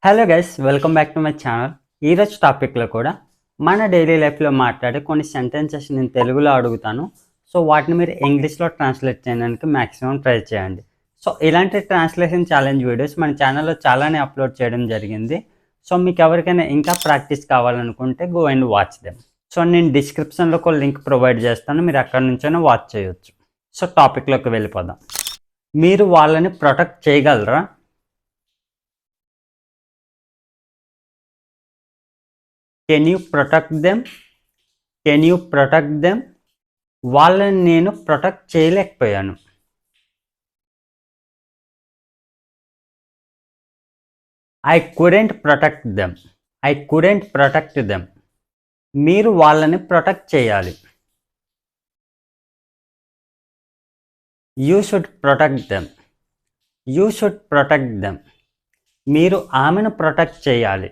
Hello guys, welcome back to my channel. ఈరోజు టాపిక్లో కూడా మన డైలీ లైఫ్లో మాట్లాడే కొన్ని సెంటెన్సెస్ నేను తెలుగులో అడుగుతాను. సో వాటిని మీరు ఇంగ్లీష్లో ట్రాన్స్లేట్ చేయడానికి మ్యాక్సిమం ట్రై చేయండి. సో ఇలాంటి ట్రాన్స్లేషన్ ఛాలెంజ్ వీడియోస్ మన ఛానల్లో చాలానే అప్లోడ్ చేయడం జరిగింది. సో మీకు ఎవరికైనా ఇంకా ప్రాక్టీస్ కావాలనుకుంటే go and watch them. So నేను డిస్క్రిప్షన్లో ఒక లింక్ ప్రొవైడ్ చేస్తాను, మీరు అక్కడి నుంచైనా వాచ్ చేయొచ్చు. సో టాపిక్లోకి వెళ్ళిపోదాం. మీరు వాళ్ళని ప్రొటెక్ట్ చేయగలరా? Can you protect them? Can you protect them? వాళ్ళని నేను ప్రొటెక్ట్ చేయలేకపోయాను. I couldn't protect them. I couldn't protect them. మీరు వాళ్ళని ప్రొటెక్ట్ చేయాలి. You should protect them. You should protect them. మీరు ఆమెను ప్రొటెక్ట్ చేయాలి.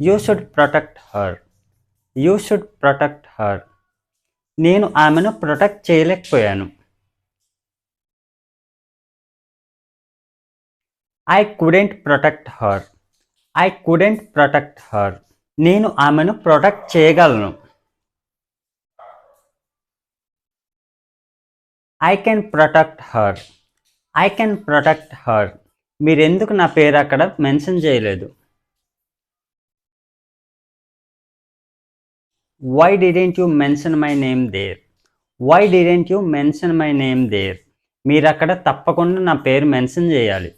You should protect her. You should protect her. నేను ఆమెను ప్రొటెక్ట్ చేయలేకపోయాను. I couldn't protect her. I couldn't protect her. నేను ఆమెను ప్రొటెక్ట్ చేయగలను. I can protect her. I can protect her. మీరెందుకు నా పేరు అక్కడ మెన్షన్ చేయలేదు? Why didn't you mention my name there? Why didn't you mention my name there? మీరు అక్కడ తప్పకుండా నా పేరు మెన్షన్ చేయాలి.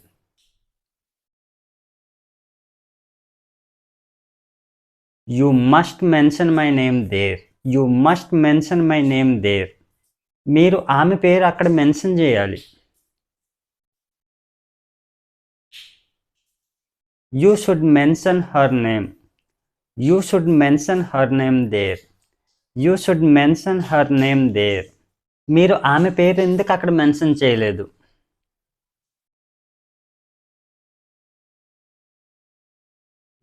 You must mention my name there. You must mention my name there. మీరు ఆమె పేరు అక్కడ మెన్షన్ చేయాలి. You should mention her name. You should mention her name there. You should mention her name there. మీరు ఆమె పేరు ఎందుకు అక్కడ మెన్షన్ చేయలేదు?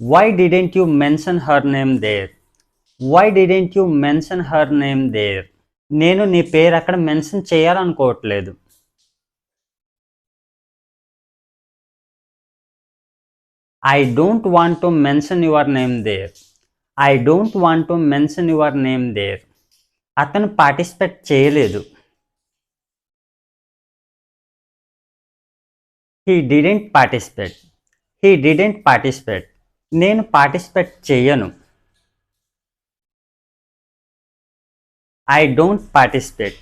Why didn't you mention her name there? Why didn't you mention her name there? నేను నీ పేరు అక్కడ మెన్షన్ చేయాలనుకోవట్లేదు. I don't want to mention your name there. I don't want to mention your name there. అతను participate చేయలేదు. He didn't participate. He didn't participate. నేను participate చేయను. I don't participate.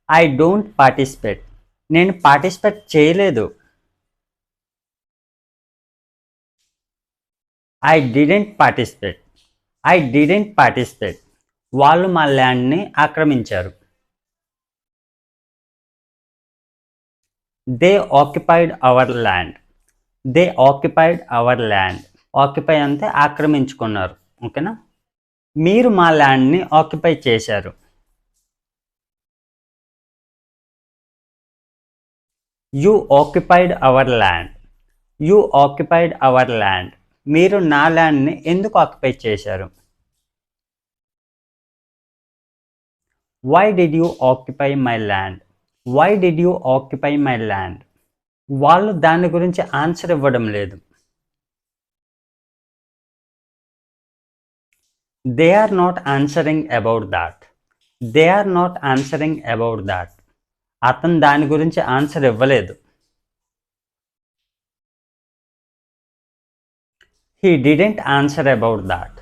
I don't participate. నేను participate చేయలేదు. I didn't participate. I didn't participate. వాళ్ళు మా ల్యాండ్ని ఆక్రమించారు. They occupied our land. They occupied our land. Occupy అంటే ఆక్రమించుకున్నారు. ఓకేనా? మీరు మా ల్యాండ్ని ఆక్యుపై చేశారు. You occupied our land. You occupied our land. మీరు నా ల్యాండ్ని ఎందుకు ఆక్యుపై చేశారు? Why did you occupy my land? Why did you occupy my land? వాళ్ళు దాని గురించి ఆన్సర్ ఇవ్వడం లేదు. They are not answering about that. They are not answering about that. అతను దాని గురించి ఆన్సర్ ఇవ్వలేదు. He didn't answer about that.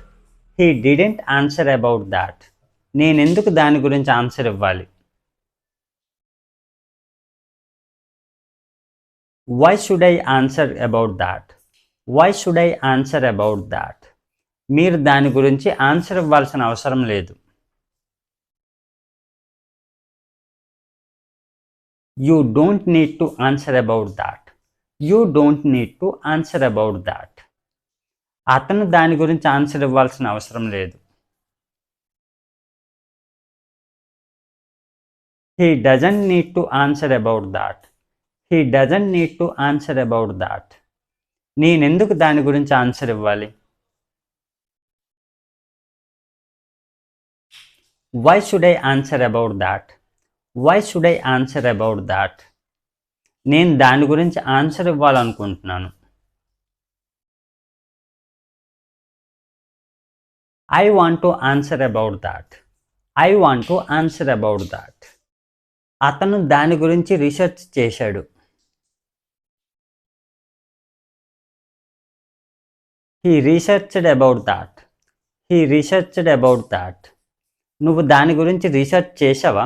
He didn't answer about that. నేనెందుకు దాని గురించి ఆన్సర్ ఇవ్వాలి? Why should I answer about that? Why should I answer about that? మీరు దాని గురించి ఆన్సర్ ఇవ్వాల్సిన అవసరం లేదు. You don't need to answer about that. You don't need to answer about that. అతను దాని గురించి ఆన్సర్ ఇవ్వాల్సిన అవసరం లేదు. He doesn't need to answer about that. He doesn't need to answer about that. నేనెందుకు దాని గురించి ఆన్సర్ ఇవ్వాలి? Why should I answer about that? Why should I answer about that? నేను దాని గురించి ఆన్సర్ ఇవ్వాలనుకుంటున్నాను. I want to answer about that. I want to answer about that. అతను దాని గురించి రీసెర్చ్ చేశాడు. He researched about that. He researched about that. నువ్వు దాని గురించి రీసెర్చ్ చేసావా?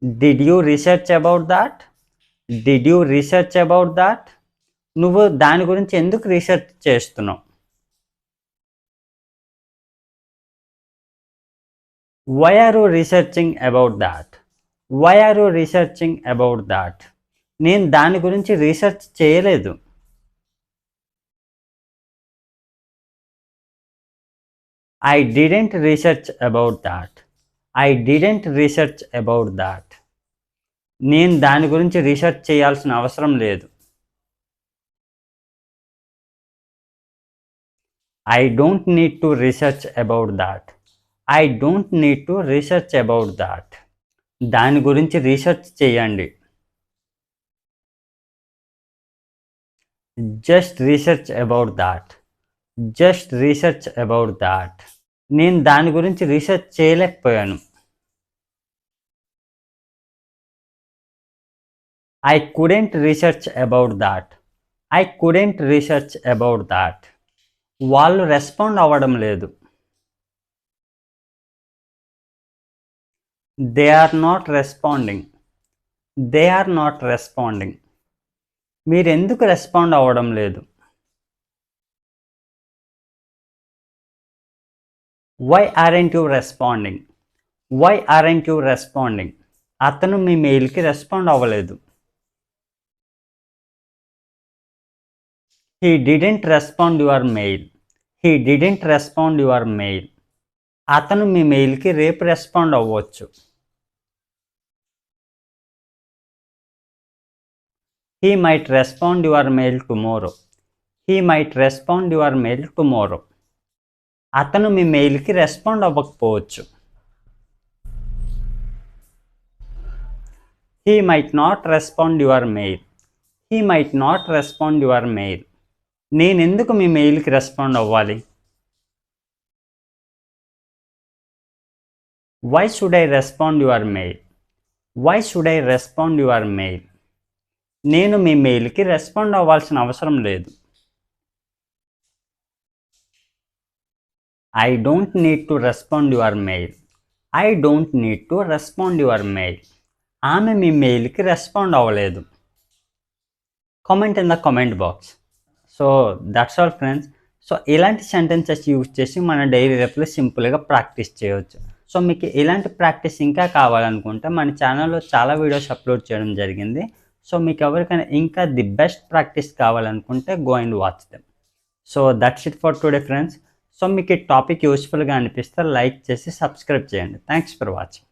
Did you research about that? Did you research about that? నువ్వు దాని గురించి ఎందుకు రీసెర్చ్ చేస్తున్నావు? Why are you researching about that? Why are you researching about that? నేను దాని గురించి రీసెర్చ్ చేయలేదు. I didn't research about that. I didn't research about that. నేను దాని గురించి రీసెర్చ్ చేయాల్సిన అవసరం లేదు. I don't need to research about that. I don't need to research about that. దాని గురించి రీసెర్చ్ చేయండి. Just research about that. Just research about that. నేను దాని గురించి రీసెర్చ్ చేయలేకపోయాను. I couldn't research about that. I couldn't research about that. వాళ్ళు respond అవ్వడం లేదు. They are not responding. They are not responding. మీరు ఎందుకు రెస్పాండ్ అవ్వడం లేదు? Why aren't you responding? Why aren't you responding? అతను మీ మెయిల్కి రెస్పాండ్ అవ్వలేదు. He didn't respond your mail. He didn't respond your mail. అతను మీ మెయిల్కి రేపు రెస్పాండ్ అవ్వచ్చు. He might respond your mail tomorrow. He might respond your mail tomorrow. అతను మీ మెయిల్కి రెస్పాండ్ అవ్వకపోవచ్చు. He might not respond your mail. He might not respond your mail. నేను ఎందుకు మీ మెయిల్కి రెస్పాండ్ అవ్వాలి? Why should I respond your mail? Why should I respond your mail? నేను మీ మెయిల్కి రెస్పాండ్ అవ్వాల్సిన అవసరం లేదు. I don't need to respond your mail. I don't need to respond your mail. ఆమె మీ మెయిల్కి రెస్పాండ్ అవ్వలేదు. Comment in the comment box. So that's all friends. So ఇలాంటి సెంటెన్సెస్ యూజ్ చేసి మన డైలీ లైఫ్లో సింపుల్గా ప్రాక్టీస్ చేయవచ్చు. సో మీకు ఇలాంటి ప్రాక్టీస్ ఇంకా కావాలనుకుంటే మన ఛానల్లో చాలా వీడియోస్ అప్లోడ్ చేయడం జరిగింది. సో మీకు ఎవరికైనా ఇంకా ది బెస్ట్ ప్రాక్టీస్ కావాలనుకుంటే go and watch them. So that's it for today friends. So మీకు ఈ టాపిక్ యూస్ఫుల్గా అనిపిస్తే లైక్ చేసి సబ్స్క్రైబ్ చేయండి. Thanks for watching.